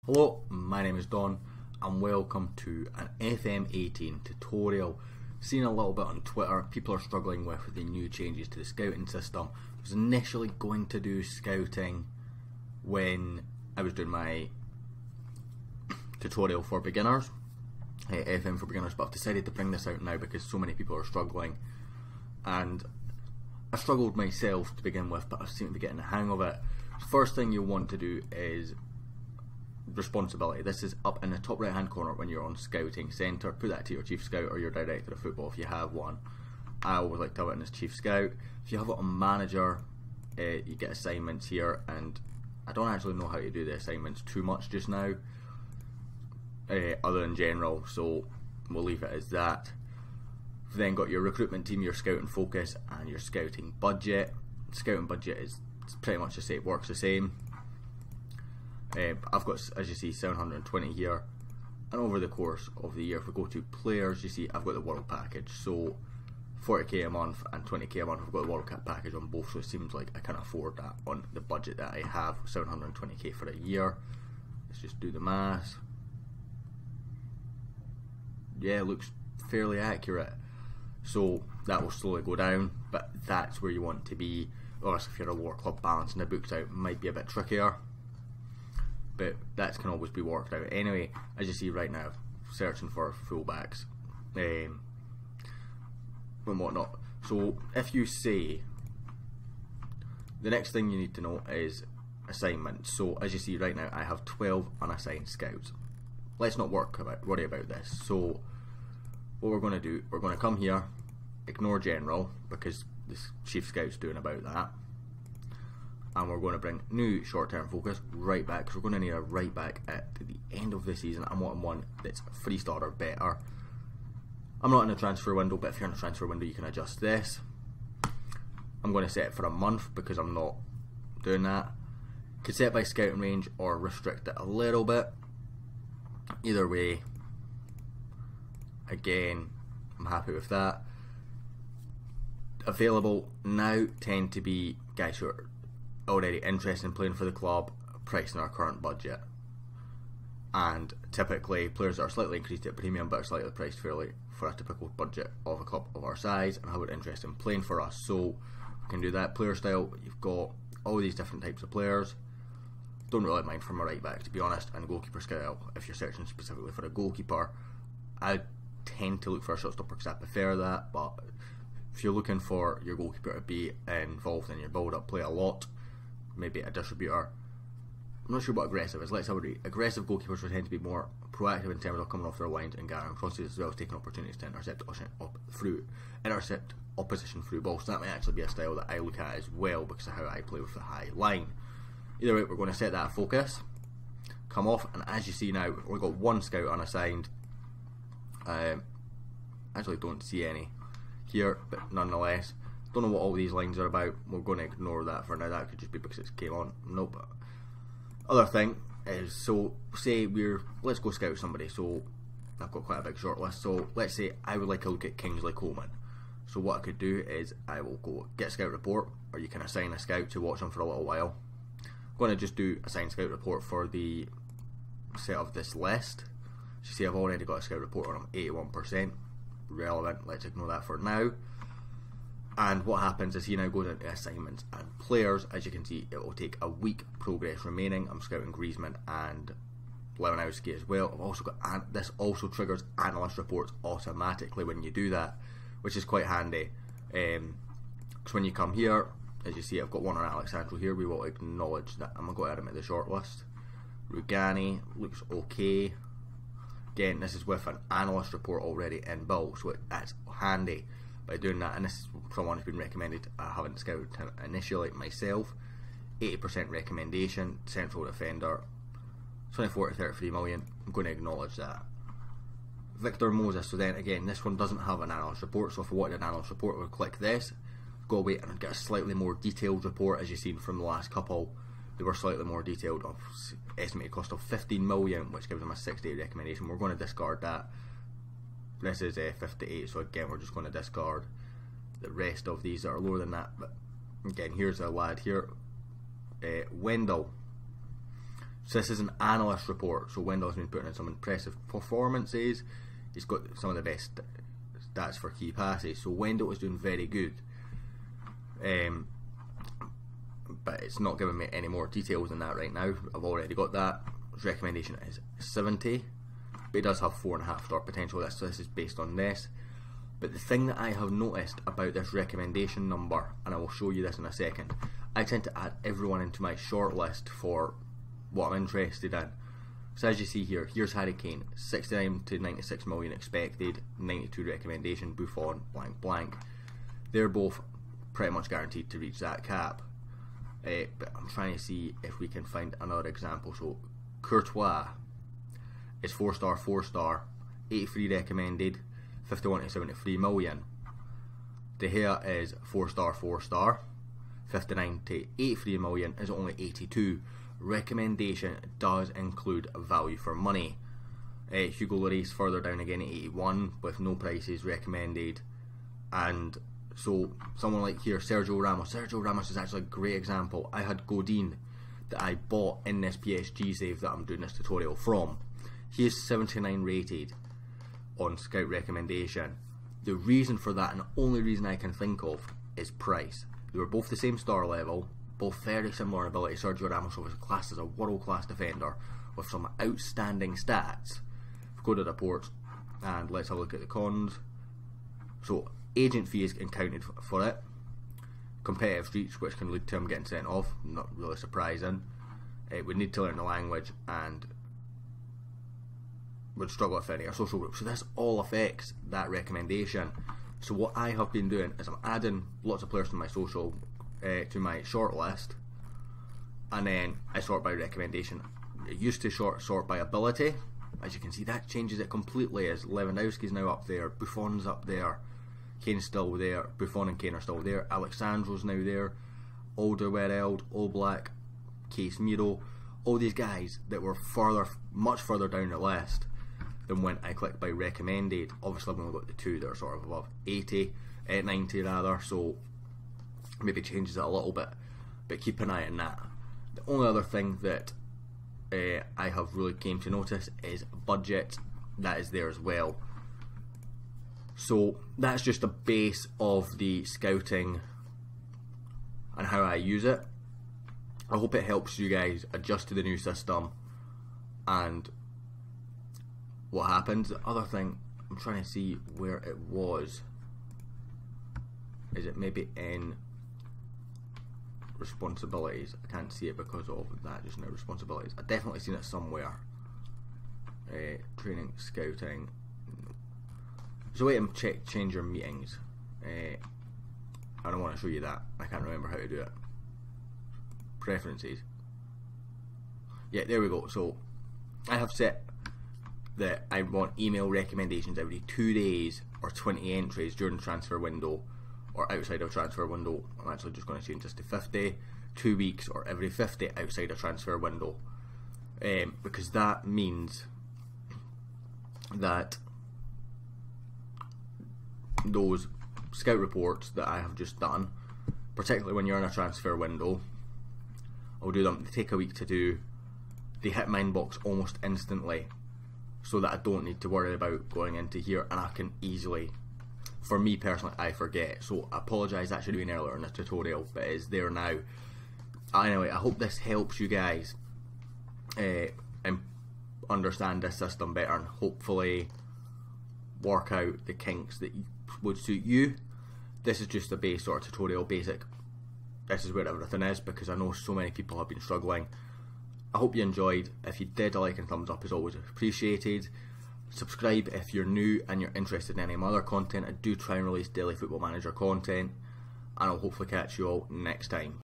Hello, my name is Don and welcome to an FM18 tutorial. Seen a little bit on Twitter, people are struggling with the new changes to the scouting system. I was initially going to do scouting when I was doing my tutorial for beginners, FM for beginners, but I've decided to bring this out now because so many people are struggling, and I struggled myself to begin with, but I seem to be getting the hang of it. First thing you'll want to do is responsibility. This is up in the top right hand corner when you're on scouting centre. Put that to your chief scout or your director of football if you have one. I always like to have it in as chief scout. If you have it on manager, you get assignments here, and I don't actually know how to do the assignments too much just now, other than general, so we'll leave it as that. You've then got your recruitment team, your scouting focus, and your scouting budget. Scouting budget is pretty much the same, works the same. I've got, as you see, 720 here, and over the course of the year, if we go to players, you see I've got the world package, so 40k a month and 20k a month. I've got the world cup package on both, so it seems like I can afford that on the budget that I have, 720k for a year. Let's just do the maths. Yeah, it looks fairly accurate, so that will slowly go down, but that's where you want to be. Obviously if you're a lower club, balancing the books out might be a bit trickier, but that can always be worked out. Anyway, as you see right now, searching for fullbacks and whatnot. So if you say, the next thing you need to know is assignments. So as you see right now, I have 12 unassigned scouts. Let's not worry about this. So what we're going to do, we're going to come here, ignore general because this chief scout's doing about that, and we're going to bring new short-term focus right back, because we're going to need a right back at the end of the season. I'm wanting one that's 3-star or better. I'm not in a transfer window, but if you're in a transfer window you can adjust this. I'm going to set it for a month because I'm not doing that. You could set it by scouting range or restrict it a little bit. Either way, again, I'm happy with that. Available now tend to be guys who are already interested in playing for the club, priced in our current budget, and typically players that are slightly increased at premium but are slightly priced fairly for a typical budget of a club of our size and have an interest in playing for us. So we can do that. Player style, you've got all these different types of players. Don't really mind from a right back, to be honest, and goalkeeper style. If you're searching specifically for a goalkeeper, I tend to look for a shot stopper because I prefer that, but if you're looking for your goalkeeper to be involved in your build up, play a lot, maybe a distributor. I'm not sure what aggressive is. Let's have a read. Aggressive goalkeepers will tend to be more proactive in terms of coming off their lines and gathering crosses, as well as taking opportunities to intercept opposition through balls. So that might actually be a style that I look at as well because of how I play with the high line. Either way, we're going to set that focus, come off, and as you see now, we've got one scout unassigned. Actually don't see any here, but nonetheless, don't know what all these lines are about. We're going to ignore that for now. That could just be because it came on. Nope. Other thing is, so say let's go scout somebody. So I've got quite a big short list. So let's say I would like a look at Kingsley Coleman. So what I could do is I will go get scout report, or you can assign a scout to watch him for a little while. I'm going to just do assign scout report for the set of this list. As you see, I've already got a scout report on him, 81%. Relevant. Let's ignore that for now. And what happens is he now goes into assignments and players. As you can see, it will take a week progress remaining. I'm scouting Griezmann and Lewandowski as well. I've also got, this also triggers analyst reports automatically when you do that, which is quite handy. Because when you come here, as you see, I've got one on Alexandro here. We will acknowledge that. I'm going to go add him at the short list. Rugani looks okay. Again, this is with an analyst report already in built, so that's handy by doing that. And this is someone who's been recommended. I haven't scouted him initially myself. 80% recommendation, central defender, 24 to 33 million. I'm going to acknowledge that. Victor Moses, so then again, this one doesn't have an analyst report, so if I wanted an analyst report, I would click this, go away, and I'd get a slightly more detailed report. As you've seen from the last couple, they were slightly more detailed, of estimated cost of 15 million, which gives them a 68 recommendation. We're going to discard that. This is 58, so again we're just going to discard the rest of these that are lower than that. But again, here's a lad here, Wendell. So this is an analyst report, so Wendell has been putting in some impressive performances. He's got some of the best stats for key passes, so Wendell is doing very good. But it's not giving me any more details than that right now. I've already got that. His recommendation is 70, but he does have 4.5 star potential. So this is based on this. But the thing that I have noticed about this recommendation number, and I will show you this in a second, I tend to add everyone into my short list for what I'm interested in. So as you see here, here's Harry Kane, 69 to 96 million expected, 92 recommendation, Buffon, blank blank. They're both pretty much guaranteed to reach that cap. But I'm trying to see if we can find another example. So Courtois is 4-star, 4-star, 83 recommended, 51 to 73 million. De Gea is 4-star, 4-star, 59 to 83 million, is only 82. Recommendation does include value for money. Hugo Lloris further down again at 81 with no prices recommended. And so someone like here, Sergio Ramos. Sergio Ramos is actually a great example. I had Godin that I bought in this PSG save that I'm doing this tutorial from. He is 79 rated on Scout recommendation. The reason for that, and the only reason I can think of, is price. They were both the same star level, both very similar in ability. Sergio Ramos was classed as a world-class defender with some outstanding stats. Go to the reports and let's have a look at the cons. So agent fee is accounted for it. Competitive reach, which can lead to him getting sent off, not really surprising. Would need to learn the language and would struggle with any social group. So this all affects that recommendation. So what I have been doing is I'm adding lots of players to my social, to my short list, and then I sort by recommendation. It used to sort by ability. As you can see, that changes it completely. As Lewandowski's now up there, Buffon's up there, Kane's still there, Buffon and Kane are still there, Alexandro's now there, Alderweireld, Oblak, Casemiro, all these guys that were much further down the list than when I clicked by recommended. Obviously I've only got the two that are sort of above 80, 90 rather, so maybe changes it a little bit, but keep an eye on that. The only other thing that I have really came to notice is budget. That is there as well. So that's just the base of the scouting and how I use it. I hope it helps you guys adjust to the new system and what happens. The other thing, I'm trying to see where it was. Is it maybe in responsibilities? I can't see it because of that just now. Responsibilities, I've definitely seen it somewhere. Training, scouting. So wait and change your meetings. I don't want to show you that. I can't remember how to do it. Preferences. Yeah, there we go. So I have set that I want email recommendations every 2 days or 20 entries during the transfer window or outside of transfer window. I'm actually just going to change this to 50, 2 weeks or every 50 outside of transfer window, because that means that those scout reports that I have just done, particularly when you're in a transfer window, I'll do them. They take a week to do. They hit my inbox almost instantly, so that I don't need to worry about going into here, and I can easily, for me personally, I forget. So I apologise, that should have been earlier in the tutorial, but it's there now. Anyway, I hope this helps you guys and understand this system better, and hopefully work out the kinks that would suit you. This is just a base sort of tutorial, basic. This is where everything is, because I know so many people have been struggling. I hope you enjoyed. If you did, a like and thumbs up is always appreciated. Subscribe if you're new and you're interested in any other content. I do try and release daily Football Manager content, and I'll hopefully catch you all next time.